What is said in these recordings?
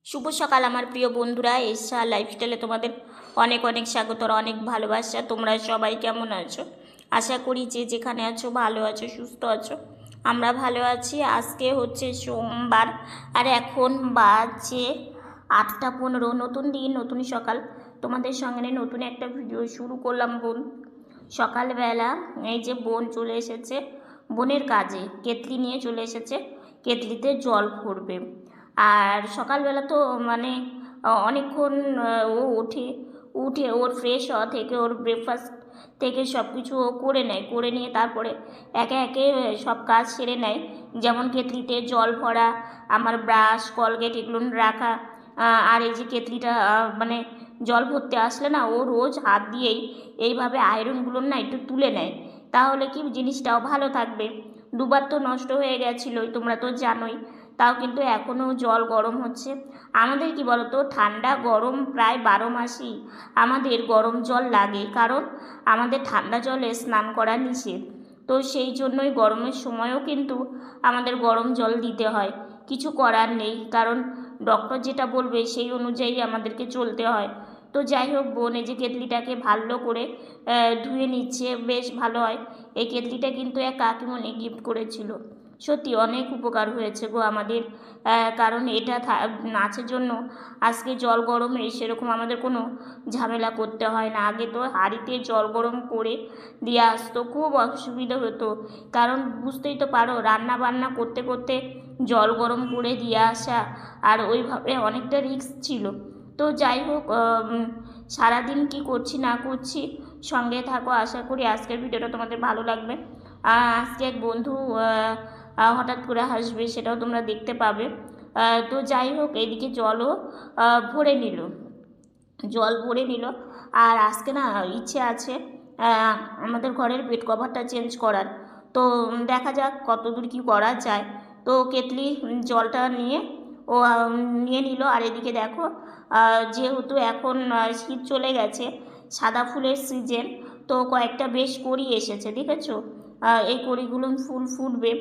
শুভ সকাল আমার প্রিয় বন্ধুরা, এসা লাইফস্টাইলে তোমাদের অনেক অনেক স্বাগত আর অনেক ভালোবাসা। তোমরা সবাই কেমন আছো? আশা করি যে যেখানে আছো ভালো আছো, সুস্থ আছো। আমরা ভালো আছি। আজকে হচ্ছে সোমবার আর এখন বাজে 8:15। নতুন দিন, নতুন সকাল। তোমাদের সঙ্গে নতুন একটা ভিডিও শুরু করলাম বোন। সকালবেলা এই যে বোন চলে এসেছে বোনের কাজে, কেতলি নিয়ে চলে এসেছে, কেতলিতে জল ভরবে। আর সকালবেলা তো মানে অনেকক্ষণ ও উঠে ওর ফ্রেশ হওয়া থেকে, ওর ব্রেকফাস্ট থেকে সব কিছু ও করে নেয়, করে নিয়ে তারপরে একে একে সব কাজ সেরে নেয়। যেমন কেতলিতে জল ভরা, আমার ব্রাশ, কলগেট এগুলো রাখা। আর এই যে কেতলিটা মানে জল ভরতে আসলে না, ও রোজ হাত দিয়েই এইভাবে আয়রনগুলো না একটু তুলে নেয়, তাহলে কি জিনিসটাও ভালো থাকবে। দুবার তো নষ্ট হয়ে গেছিলোই, তোমরা তো জানোই। তাও কিন্তু এখনও জল গরম হচ্ছে। আমাদের কি বলতো, ঠান্ডা গরম প্রায় 12 মাসই আমাদের গরম জল লাগে, কারণ আমাদের ঠান্ডা জলে স্নান করা নিষেধ। তো সেই জন্যই গরমের সময়ও কিন্তু আমাদের গরম জল দিতে হয়। কিছু করার নেই, কারণ ডক্টর যেটা বলবে সেই অনুযায়ী আমাদেরকে চলতে হয়। তো যাই হোক, বোন এই যে কেতলিটাকে ভালো করে ধুয়ে নিচ্ছে, বেশ ভালো হয়। এই কেতলিটা কিন্তু এক কাকিমণি গিফট করেছিল। সত্যি অনেক উপকার হয়েছে গো আমাদের। কারণ এটা নাচের জন্য আজকে জল গরমে সেরকম আমাদের কোনো ঝামেলা করতে হয় না। আগে তো হাঁড়িতে জল গরম করে দিয়ে আসতো, খুব অসুবিধা হতো। কারণ বুঝতেই তো পারো, রান্না বান্না করতে করতে জল গরম করে দিয়ে আসা, আর ওইভাবে অনেকটা রিস্ক ছিল। তো যাই হোক, সারাদিন কি করছি না করছি সঙ্গে থাকো। আশা করি আজকের ভিডিওটা তোমাদের ভালো লাগবে। আজকে এক বন্ধু হঠাৎ করে হাসবে, সেটাও তোমরা দেখতে পাবে। তো যাই হোক, এদিকে জলও ভরে নিল, জল ভরে নিল। আর আজকে না ইচ্ছে আছে আমাদের ঘরের বেড কভারটা চেঞ্জ করার। তো দেখা যাক কতদূর কী করা যায়। তো কেতলি জলটা নিয়ে ও নিয়ে নিল। আর এদিকে দেখো, যেহেতু এখন শীত চলে গেছে, সাদা ফুলের সিজন, তো কয়েকটা বেশ কড়ি এসেছে, দেখেছো? এই কড়িগুলো ফুল ফুটবে।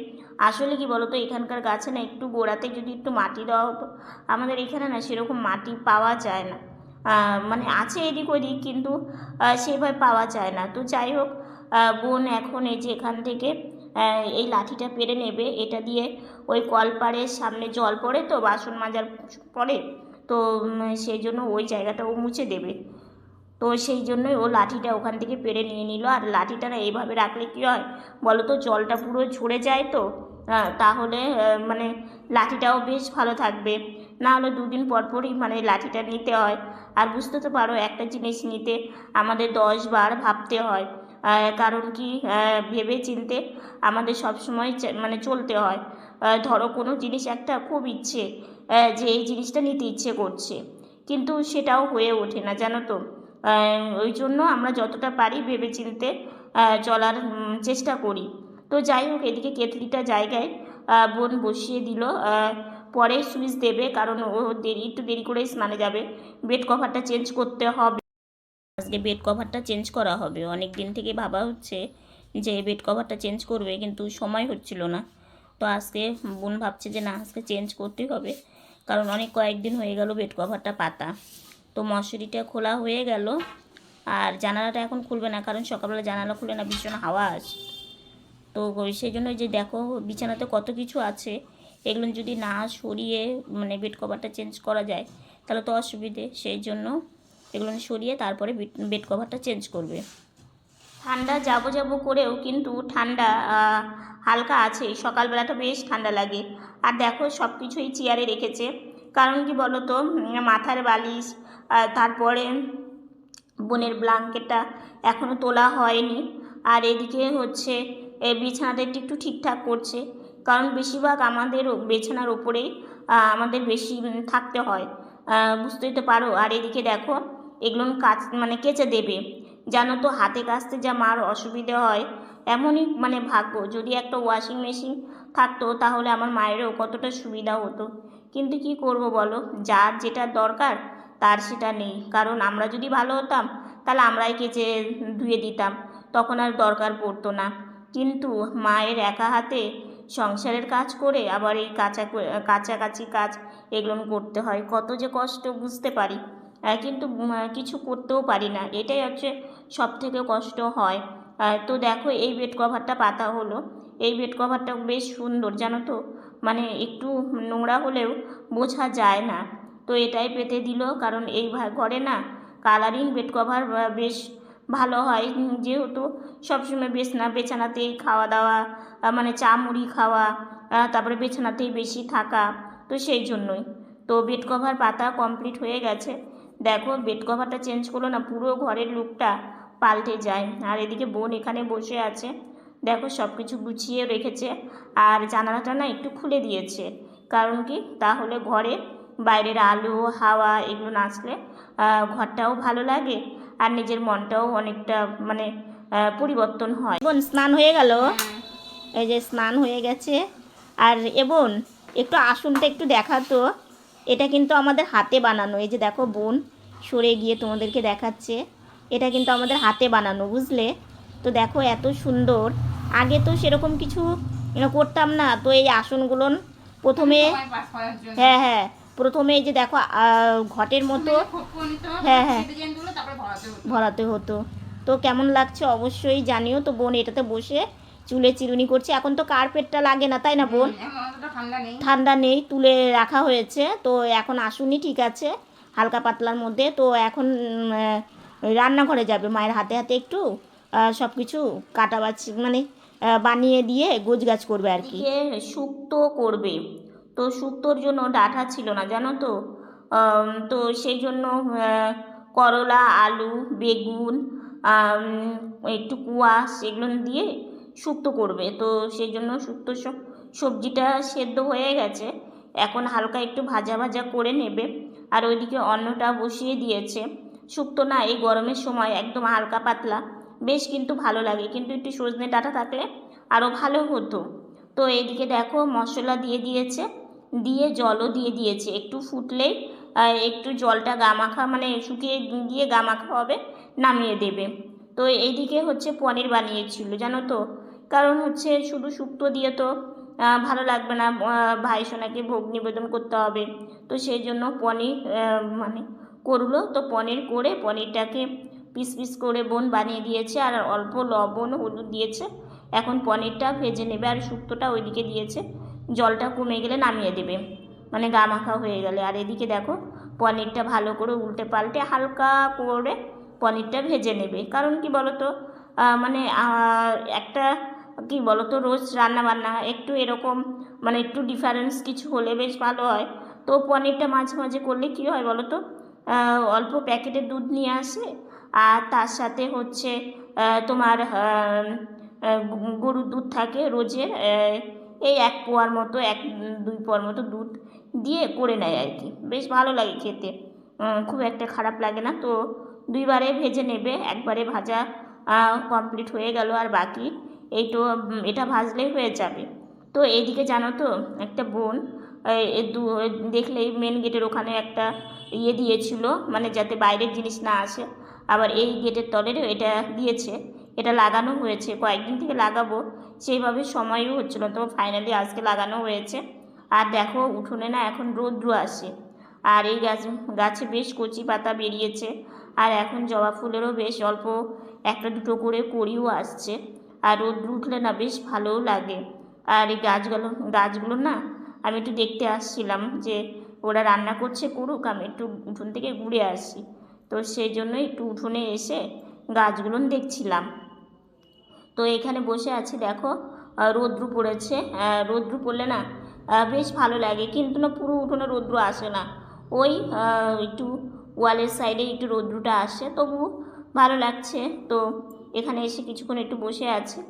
আসলে কি বলতো, এখানকার গাছে না একটু গোড়াতে যদি একটু মাটি দেওয়া হতো। আমাদের এখানে না সেরকম মাটি পাওয়া যায় না, মানে আছে এদিক ওদিক, কিন্তু সেভাবে পাওয়া যায় না। তো যাই হোক, বোন এখন এই যে এখান থেকে এই লাঠিটা পেরে নেবে, এটা দিয়ে ওই কলপাড়ের সামনে জল পড়ে তো, বাসন মাজার পরে, তো সেই জন্য ওই জায়গাটা ও মুছে দেবে। তো সেই জন্যই ও লাঠিটা ওখান থেকে পেরে নিয়ে নিল। আর লাঠিটা না এইভাবে রাখলে কী হয় বলো তো, জলটা পুরো ঝরে যায় তো, তাহলে মানে লাঠিটাও বেশ ভালো থাকবে। না হলে দুদিন পর পরই মানে লাঠিটা নিতে হয়। আর বুঝতে তো পারো, একটা জিনিস নিতে আমাদের 10 বার ভাবতে হয়। কারণ কি, ভেবে চিনতে আমাদের সবসময় মানে চলতে হয়। ধরো কোনো জিনিস একটা খুব ইচ্ছে, যে এই জিনিসটা নিতে ইচ্ছে করছে, কিন্তু সেটাও হয়ে ওঠে না, জানো তো। ওই জন্য আমরা যতটা পারি ভেবে চিনতে চলার চেষ্টা করি। তো যাই হোক, এদিকে কেতলিটা জায়গায় বোন বসিয়ে দিল। পরে সুইচ দেবে, কারণ ও একটু দেরি করেই স্নানে যাবে। বেড কভারটা চেঞ্জ করতে হবে, আজকে বেড কভারটা চেঞ্জ করা হবে। অনেক দিন থেকে ভাবা হচ্ছে যে বেড কভারটা চেঞ্জ করবে, কিন্তু সময় হচ্ছিল না। তো আজকে বোন ভাবছে যে না, আজকে চেঞ্জ করতেই হবে, কারণ অনেক কয়েকদিন হয়ে গেল বেড কভারটা পাতা। তো মশারিটা খোলা হয়ে গেল। আর জানালাটা এখন খুলবে না, কারণ সকালবেলা জানালা খুলে না ভীষণ হাওয়া আসে। তো সেই জন্য যে দেখো, বিছানাতে কত কিছু আছে, এগুলো যদি না সরিয়ে মানে বেড কভারটা চেঞ্জ করা যায় তাহলে তো অসুবিধে। সেই জন্য এগুলো সরিয়ে তারপরে বেড কভারটা চেঞ্জ করবে। ঠান্ডা যাবো যাবো করেও কিন্তু ঠান্ডা হালকা আছে, সকালবেলাটা বেশ ঠান্ডা লাগে। আর দেখো সব কিছুই চেয়ারে রেখেছে, কারণ কি বলো তো, মাথার বালিশ, তারপরে বোনের ব্ল্যাঙ্কেটটা এখনও তোলা হয়নি। আর এদিকে হচ্ছে বিছানাটা একটু ঠিকঠাক করছে, কারণ বেশিরভাগ আমাদের বিছানার ওপরেই আমাদের বেশি থাকতে হয়, বুঝতেই তো পারো। আর এদিকে দেখো, এগুলো মানে কেচে দেবে। জানো তো, হাতে কাচতে যা মার অসুবিধে হয়। এমনই মানে ভাগ্য, যদি একটা ওয়াশিং মেশিন থাকতো তাহলে আমার মায়েরও কতটা সুবিধা হতো। কিন্তু কি করব বলো, যার যেটা দরকার তার সেটা নেই। কারণ আমরা যদি ভালো হতাম তাহলে আমরাই কেচে ধুয়ে দিতাম, তখন আর দরকার পড়তো না। কিন্তু মায়ের একা হাতে সংসারের কাজ করে আবার এই কাছাকাছি কাজ এগুলো করতে হয়, কত যে কষ্ট বুঝতে পারি, কিন্তু কিছু করতেও পারি না, এটাই হচ্ছে সব থেকে কষ্ট হয়। তো দেখো এই বেড কভারটা পাতা হলো, এই বেড কভারটা বেশ সুন্দর জানো তো, মানে একটু নোংরা হলেও বোঝা যায় না। তো এটাই পেতে দিল, কারণ এই ঘরে না কালারিং বেড কভার বেশ ভালো হয়, যেহেতু সবসময় বিছানাতেই খাওয়া দাওয়া, মানে চা মুড়ি খাওয়া, তারপরে বিছানাতেই বেশি থাকা, তো সেই জন্যই। তো বেড কভার পাতা কমপ্লিট হয়ে গেছে। দেখো বেড কভারটা চেঞ্জ করলো না, পুরো ঘরের লুকটা পাল্টে যায়। আর এদিকে বোন এখানে বসে আছে, দেখো সব কিছু গুছিয়ে রেখেছে, আর জানালাটা না একটু খুলে দিয়েছে, কারণ কি তাহলে ঘরে বাইরের আলো হাওয়া এগুলো না আসলে ঘরটাও ভালো লাগে, আর নিজের মনটাও অনেকটা মানে পরিবর্তন হয়। বোন স্নান হয়ে গেল, এই যে স্নান হয়ে গেছে। আর বোন একটু আসনটা একটু দেখাতো, এটা কিন্তু আমাদের হাতে বানানো, এই যে দেখো বোন সরে গিয়ে তোমাদেরকে দেখাচ্ছে, এটা কিন্তু আমাদের হাতে বানানো, বুঝলে? তো দেখো এত সুন্দর, আগে তো সেরকম কিছু করতাম না। তো এই আসনগুলো প্রথমে, হ্যাঁ হ্যাঁ, প্রথমে এই যে দেখো ঘটের মতো, হ্যাঁ হ্যাঁ ভরাতে হতো। তো কেমন লাগছে অবশ্যই জানিও। তো বোন এটাতে বসে চুলে চিরুনি করছে, এখন তো কার্পেটটা লাগে না, তাই না বোন? ঠান্ডা নেই, তুলে রাখা হয়েছে। তো এখন আসুনি, ঠিক আছে, হালকা পাতলার মধ্যে। তো এখন রান্নাঘরে যাবে, মায়ের হাতে হাতে একটু সব কিছু কাটা বাছি মানে বানিয়ে দিয়ে গোছগাছ করবে আর কি, শুক্তো করবে। তো শুক্তোর জন্য ডাঁটা ছিল না জানো তো, তো সেই জন্য করলা আলু বেগুন একটু কুয়াশ এগুলো দিয়ে শুক্তো করবে। তো সেই জন্য শুক্তো সবজিটা সেদ্ধ হয়ে গেছে, এখন হালকা একটু ভাজা ভাজা করে নেবে। আর ওইদিকে অন্নটা বসিয়ে দিয়েছে। শুক্তো না এই গরমের সময় একদম হালকা পাতলা বেশ কিন্তু ভালো লাগে, কিন্তু একটু সজনে ডাঁটা থাকলে আরও ভালো হতো। তো এইদিকে দেখো মশলা দিয়ে দিয়েছে, দিয়ে জলও দিয়ে দিয়েছে, একটু ফুটলেই একটু জলটা গামাখা মানে শুকিয়ে গিয়ে গামাখা হবে, নামিয়ে দেবে। তো এইদিকে হচ্ছে পনির বানিয়েছিল জানো তো, কারণ হচ্ছে শুধু শুক্তো দিয়ে তো ভালো লাগবে না, ভাই সোনাকে ভোগ নিবেদন করতে হবে। তো সেই জন্য পনির মানে করলো। তো পনির করে পনিরটাকে পিস পিস করে বোন বানিয়ে দিয়েছে, আর অল্প লবণ হলুদ দিয়েছে। এখন পনিরটা ভেজে নেবে, আর শুক্তোটা ওইদিকে দিয়েছে, জলটা কমে গেলে নামিয়ে দেবে, মানে গা মাখা হয়ে গেলে। আর এদিকে দেখো পনিরটা ভালো করে উল্টে পাল্টে হালকা করে পনিরটা ভেজে নেবে, কারণ কি বলো তো, মানে একটা কি বলো তো, রোজ রান্না বান্না একটু এরকম মানে একটু ডিফারেন্স কিছু হলে বেশ ভালো হয়। তো পনিরটা মাঝে মাঝে করলে কী হয় বলো তো, অল্প প্যাকেটের দুধ নিয়ে আসে, আর তার সাথে হচ্ছে তোমার গরুর দুধ থাকে রোজের, এই 1 পোয়ার মতো 1-2 পোয়ার মতো দুধ দিয়ে করে নেয় আর কি, বেশ ভালো লাগে খেতে, খুব একটা খারাপ লাগে না। তো 2বারে ভেজে নেবে, একবারে ভাজা কমপ্লিট হয়ে গেল, আর বাকি এই তো এটা ভাজলেই হয়ে যাবে। তো এইদিকে জানো তো একটা বোন দেখলেই মেন গেটের ওখানে একটা ইয়ে দিয়েছিল, মানে যাতে বাইরের জিনিস না আসে, আবার এই গেটের তলেরও এটা দিয়েছে, এটা লাগানো হয়েছে, কয়েকদিন থেকে লাগাবো সেইভাবে সময়ও হচ্ছিলো, তো ফাইনালি আজকে লাগানো হয়েছে। আর দেখো উঠোনে না এখন রৌদ্র আসে, আর এই গাছে বেশ কচি পাতা বেরিয়েছে, আর এখন জবা ফুলেরও বেশ অল্প 1-2 করে কড়িও আসছে, আর রৌদ্র উঠলে না বেশ ভালোও লাগে। আর এই গাছগুলো না আমি একটু দেখতে আসছিলাম, যে ওরা রান্না করছে করুক, আমি একটু উঠোন থেকে ঘুরে আসি। তো সেই জন্য একটু উঠোনে এসে গাছগুলো দেখছিলাম। তো এখানে বসে আছি, দেখো রৌদ্র পড়েছে, রৌদ্র পড়লে না বেশ ভালো লাগে, কিন্তু না পুরো উঠোনে রৌদ্র আসে না, ওই একটু ওয়ালের সাইডে একটু রৌদ্রটা আসে, তবু ভালো লাগছে। তো এখানে এসে কিছুক্ষণ একটু বসে আছি,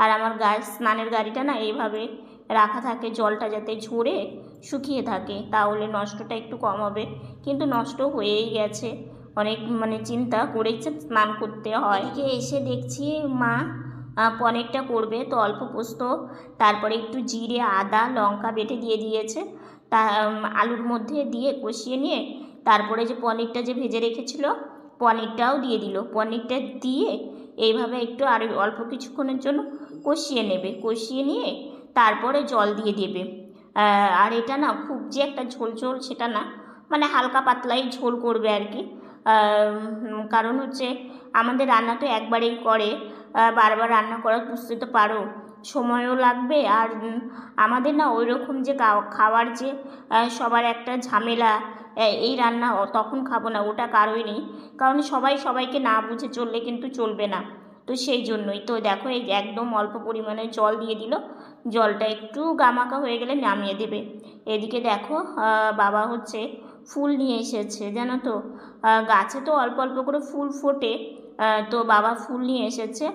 আর আমার স্নানের গাড়িটা না এইভাবে রাখা থাকে, জলটা যাতে ঝরে শুকিয়ে থাকে, তাহলে নষ্টটা একটু কম হবে, কিন্তু নষ্ট হয়েই গেছে, অনেক মানে চিন্তা করেই স্নান করতে হয়। এদিকে এসে দেখছি মা পনিরটা করবে, তো অল্প পোস্ত, তারপরে একটু জিরে আদা লঙ্কা বেটে দিয়ে দিয়েছে, তা আলুর মধ্যে দিয়ে কষিয়ে নিয়ে তারপরে যে পনিরটা যে ভেজে রেখেছিল পনিরটাও দিয়ে দিল, পনিরটা দিয়ে এইভাবে একটু আর অল্প কিছুক্ষণের জন্য কষিয়ে নেবে, কষিয়ে নিয়ে তারপরে জল দিয়ে দেবে। আর এটা না খুব যে একটা ঝোল ঝোল সেটা না, মানে হালকা পাতলাই ঝোল করবে আর কি। কারণ হচ্ছে আমাদের রান্না তো একবারেই করে, বারবার রান্না করা বুঝতে তো পারো সময়ও লাগবে। আর আমাদের না ওই রকম যে খাওয়ার যে সবার একটা ঝামেলা, এই রান্না তখন খাবো না, ওটা কারোই নেই। কারণ সবাই সবাইকে না বুঝে চললে কিন্তু চলবে না। তো সেই জন্যই তো দেখো এই একদম অল্প পরিমাণে জল দিয়ে দিল, জলটা একটু গামাখা হয়ে গেলে নামিয়ে দেবে। এদিকে দেখো বাবা হচ্ছে ফুল নিয়ে এসেছে জানো তো, গাছে তো অল্প অল্প করে ফুল ফোটে, তো বাবা ফুল নিয়ে এসেছে।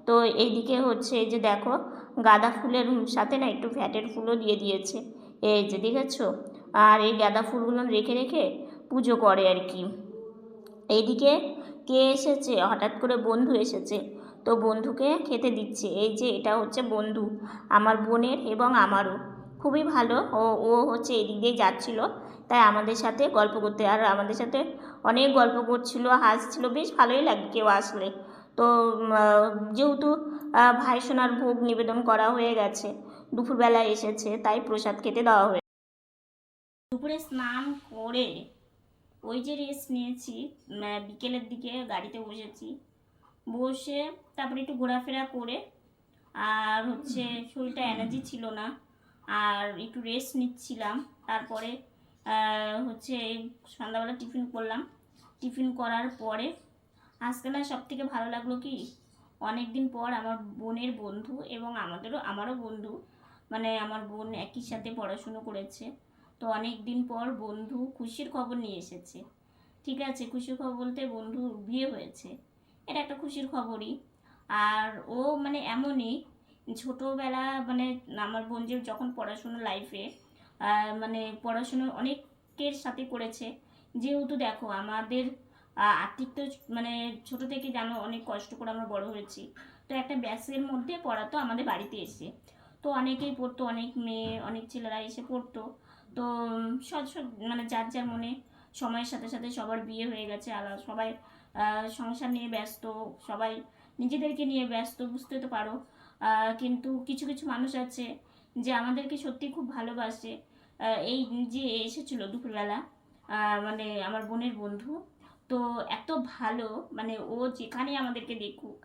তো এইদিকে হচ্ছে এই যে দেখো গাঁদা ফুলের সাথে না একটু ফ্যাটের ফুলও দিয়ে দিয়েছে, এই যে দেখেছো। আর এই গাঁদা ফুলগুলো রেখে রেখে পুজো করে আর কি। এইদিকে কে এসেছে, হঠাৎ করে বন্ধু এসেছে, তো বন্ধুকে খেতে দিচ্ছে। এই যে এটা হচ্ছে বন্ধু আমার বোনের এবং আমারও, খুবই ভালো। ও হচ্ছে এদিক দিয়ে যাচ্ছিল, তাই আমাদের সাথে গল্প করতে, আর আমাদের সাথে অনেক গল্প করছিল, হাসছিল, বেশ ভালোই লাগে কেউ আসলে। তো যেহেতু ভাইসোনার ভোগ নিবেদন করা হয়ে গেছে, দুপুরবেলা এসেছে, তাই প্রসাদ খেতে দেওয়া হয়েছে। দুপুরে স্নান করে ওই যে রেস্ট নিয়েছি, বিকেলের দিকে গাড়িতে বসেছি, বসে তারপরে একটু ঘোরাফেরা করে, আর হচ্ছে শরীরটা এনার্জি ছিল না, আর একটু রেস্ট নিচ্ছিলাম। তারপরে হচ্ছে সন্ধ্যাবেলা টিফিন করলাম। টিফিন করার পরে আজকে না সব থেকে ভালো লাগলো কি, অনেক দিন পর আমার বোনের বন্ধু এবং আমারও বন্ধু, মানে আমার বোন একই সাথে পড়াশুনো করেছে, তো অনেক দিন পর বন্ধু খুশির খবর নিয়ে এসেছে। ঠিক আছে, খুশির খবর বলতে বন্ধুর বিয়ে হয়েছে, এটা একটা খুশির খবরই। আর ও মানে এমনই ছোটোবেলা, মানে আমার বোন যে যখন পড়াশুনো লাইফে মানে পড়াশুনো অনেকের সাথে করেছে, যেহেতু দেখো আমাদের আর্থিক তো মানে ছোটো থেকে জানো অনেক কষ্ট করে আমরা বড় হয়েছি, তো একটা ব্যাসের মধ্যে পড়া তো আমাদের বাড়িতে এসে, তো অনেকেই পড়তো, অনেক মেয়ে অনেক ছেলেরা এসে পড়তো। তো মানে যার যার মনে সময়ের সাথে সাথে সবার বিয়ে হয়ে গেছে, আলাদা সবাই সংসার নিয়ে ব্যস্ত, সবাই নিজেদেরকে নিয়ে ব্যস্ত, বুঝতে তো পারো। কিন্তু কিছু কিছু মানুষ আছে যে আমাদেরকে সত্যি খুব ভালোবাসে। এই যে এসেছিলো দুপুরবেলা, মানে আমার বোনের বন্ধু, তো এত ভালো, মানে ও যেখানে আমাদেরকে দেখুক,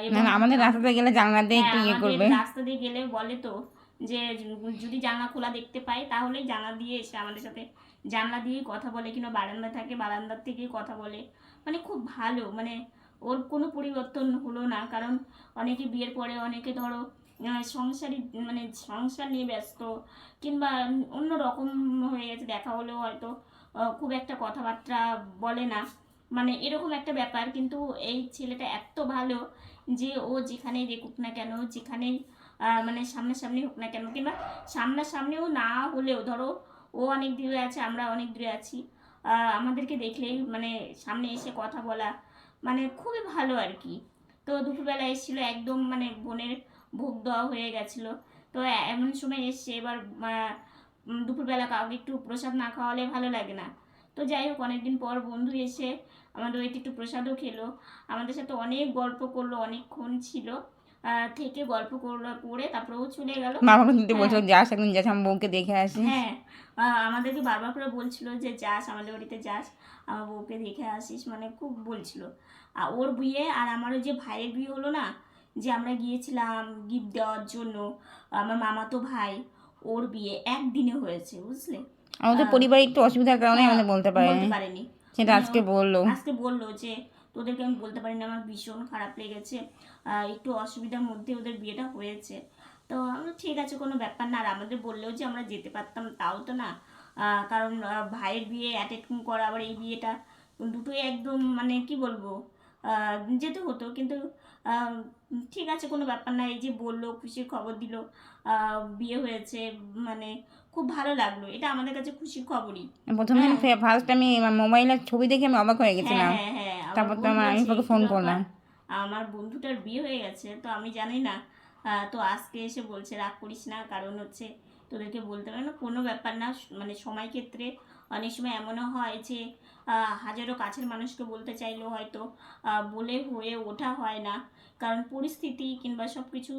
এবং আমাদের রাস্তাতে গেলে জানলা দিয়ে একটু ইয়ে আমাদের করবে। রাস্তা দিয়ে গেলে বলে তো যে যদি জানলা খোলা দেখতে পাই তাহলেই জানলা দিয়ে এসে আমাদের সাথে জানলা দিয়েই কথা বলে, কিংবা বারান্দা থাকে বারান্দার থেকেই কথা বলে, মানে খুব ভালো। মানে ওর কোনো পরিবর্তন হলো না, কারণ অনেকে বিয়ের পরে অনেকে ধরো সংসারী, মানে সংসার নিয়ে ব্যস্ত, কিংবা অন্য রকম হয়ে গেছে, দেখা হলেও হয়তো খুব একটা কথাবার্তা বলে না, মানে এরকম একটা ব্যাপার। কিন্তু এই ছেলেটা এত ভালো যে ও যেখানেই দেখুক না কেন, যেখানেই মানে সামনাসামনি হোক না কেন, কিংবা সামনাসামনিও না হলেও ধরো ও অনেক দূরে আছে, আমরা অনেক দূরে আছি, আমাদেরকে দেখলেই মানে সামনে এসে কথা বলা, মানে খুবই ভালো আর কি। তো দুপুরবেলা এসেছিলো, একদম মানে বোনের ভোগ দেওয়া হয়ে গেছিলো, তো এমন সময় এসছে, এবার দুপুরবেলা কাউকে একটু প্রসাদ না খাওয়ালে ভালো লাগে না। তো যাই হোক, অনেকদিন পর বন্ধু এসে আমাদের ওইটি একটু প্রসাদও খেলো, আমাদের সাথে অনেক গল্প করলো, অনেকক্ষণ ছিল, থেকে গল্প করলো, করে তারপরে ও চলে গেল। বাবাকে দিতে হ্যাঁ বলছিল যাস, এখন যাস আমার বউকে দেখে আসিস। হ্যাঁ, আমাদেরকে বারবার করে বলছিল যে যাস আমাদের বাড়িতে, যাস আমার বউকে দেখে আসিস, মানে খুব বলছিল। আর ওর বিয়ে আর আমারও যে ভাইয়ের বিয়ে হলো না, যে আমরা গিয়েছিলাম গিফট দেওয়ার জন্য, আমার মামাতো ভাই, ওর বিয়ে একদিনে হয়েছে, বুঝলে। আমাদের পরিবারে একটু অসুবিধার কারণে হ্যাঁ, আমাদের বলতে বলতে পারেনি, পারেনি, সেটা মানে আজকে বললো। আজকে বললো যে তোদেরকে আমি বলতে পারিনি, আমার ভীষণ খারাপ লেগেছে, একটু অসুবিধার মধ্যে ওদের বিয়েটা হয়েছে। তো আমরা ঠিক আছে, কোনো ব্যাপার না। আর আমাদের বললেও যে আমরা যেতে পারতাম তাও তো না, কারণ ভাইয়ের বিয়ে অ্যাটেন্ড করা আবার এই বিয়েটা, দুটোই একদম মানে কি বলবো, যেতে হতো, কিন্তু আহ, ঠিক আছে, কোনো ব্যাপার না। এই যে বললো, খুশির খবর দিল, বিয়ে হয়েছে, মানে খুব ভালো লাগলো, এটা আমাদের কাছে খুশির খবরই। প্রথমে হ্যাঁ ফার্স্ট আমি মোবাইলের ছবি দেখে আমি অবাক হয়ে হ্যাঁ গেছিলাম। হ্যাঁ হ্যাঁ, আমার তারপর তো বোন আমি বলছে তোকে কি ফোন ব্যাপার, করলাম। আমার বন্ধুটার বিয়ে হয়ে গেছে, তো আমি জানি না। তো আজকে এসে বলছে রাগ করিস না, কারণ হচ্ছে তোদেরকে বলতে পারে না, কোনো ব্যাপার না, মানে সময় ক্ষেত্রে অনেক সময় এমনও হয় যে হাজারো কাছের মানুষকে বলতে চাইলেও হয়তো বলে হয়ে ওঠা হয় না, কারণ পরিস্থিতি কিংবা সব কিছু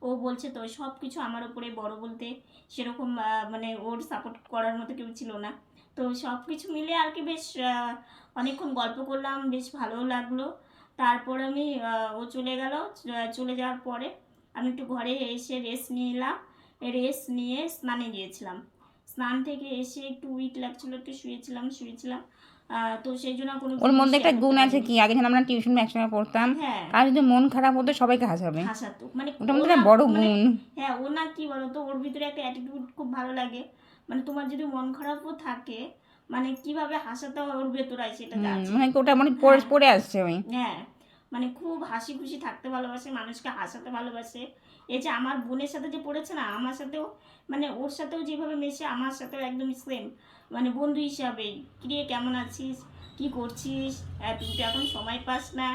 ও বলছে তো সব কিছু আমার ওপরে বড় বলতে সেরকম মানে ওর সাপোর্ট করার মতো কেউ ছিল না। তো সব কিছু মিলে আর কি বেশ অনেকক্ষণ গল্প করলাম, বেশ ভালোও লাগলো। তারপর আমি ও চলে গেল, চলে যাওয়ার পরে আমি একটু ঘরে এসে রেস্ট নিলাম। রেস্ট নিয়ে স্নানে গিয়েছিলাম। স্নান থেকে এসে একটু উইক লাগছিল, একটু শুয়েছিলাম। তো সেই জন্য কোনো ওর ভিডিও মধ্যে একটা শেয়ার করতে গুণ আছে পারিনি। কি, আগে যখন আমরা টিউশন একসঙ্গে পড়তাম, হ্যাঁ, আর যদি মন খারাপ হতো সবাইকে হাসাবে, হাসাতো মানে ওটা ও মধ্যে না, একটা বড় মানে গুণ। হ্যাঁ ও না কি বলতো, ওর ভিতরে একটা অ্যাটিটিউড খুব ভালো লাগে। মানে তোমার যদি মন খারাপও থাকে, মানে কিভাবে হাসাতে হয় ওর ভেতরে সেটা আছে। মানে ওটা মানে হ্যাঁ, পড়ে আসছে ওই। হ্যাঁ, মানে খুব হাসি খুশি থাকতে ভালোবাসে, মানুষকে হাসাতে ভালোবাসে। এই যে আমার বোনের সাথে যে পড়েছে না, আমার সাথেও মানে ওর সাথেও যেভাবে মেশে আমার সাথেও একদম সেম, মানে বন্ধু হিসাবেই। কিরে কেমন আছিস, কি করছিস, তুই তো এখন সময় পাস না,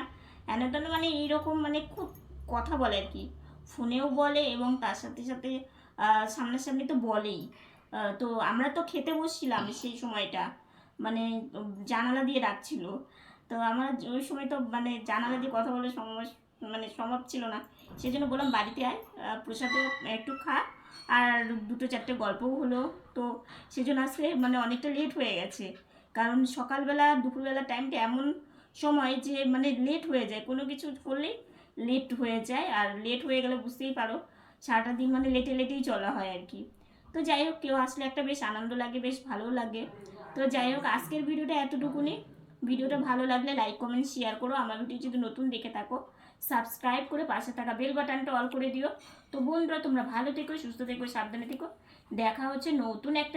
তেন মানে এইরকম, মানে খুব কথা বলে আর কি, ফোনেও বলে এবং তার সাথে সাথে সামনাসামনি তো বলেই। তো আমরা তো খেতে বসছিলাম সেই সময়টা, মানে জানালা দিয়ে ডাকছিল। তো আমার ওই সময় তো মানে জানালা দিয়ে কথা বলে মানে সম্ভব ছিল না। সেই জন্য বললাম বাড়িতে আয়, প্রসাদও একটু খা, আর দুটো চারটে গল্পও হলো। তো সেই জন্য আসলে মানে অনেকটা লেট হয়ে গেছে, কারণ সকালবেলা দুপুরবেলা টাইমটা এমন সময় যে মানে লেট হয়ে যায়, কোনো কিছু করলেই লেট হয়ে যায়। আর লেট হয়ে গেলে বুঝতেই পারো সারাটা দিন মানে লেটেই চলা হয় আর কি। তো যাই হোক, কেউ আসলে একটা বেশ আনন্দ লাগে, বেশ ভালো লাগে। তো যাই হোক, আজকের ভিডিওটা এতটুকুনি। ভিডিওটা ভালো লাগলে লাইক কমেন্ট শেয়ার করো। আমার ভিডিও যদি নতুন দেখে থাকো সাবস্ক্রাইব করে পাশে থাকা বেল বাটনটা অল করে দিও। তো বন্ধুরা, তোমরা ভালো থেকো, সুস্থ থেকো, সাবধানে থেকো। দেখা হচ্ছে নতুন একটা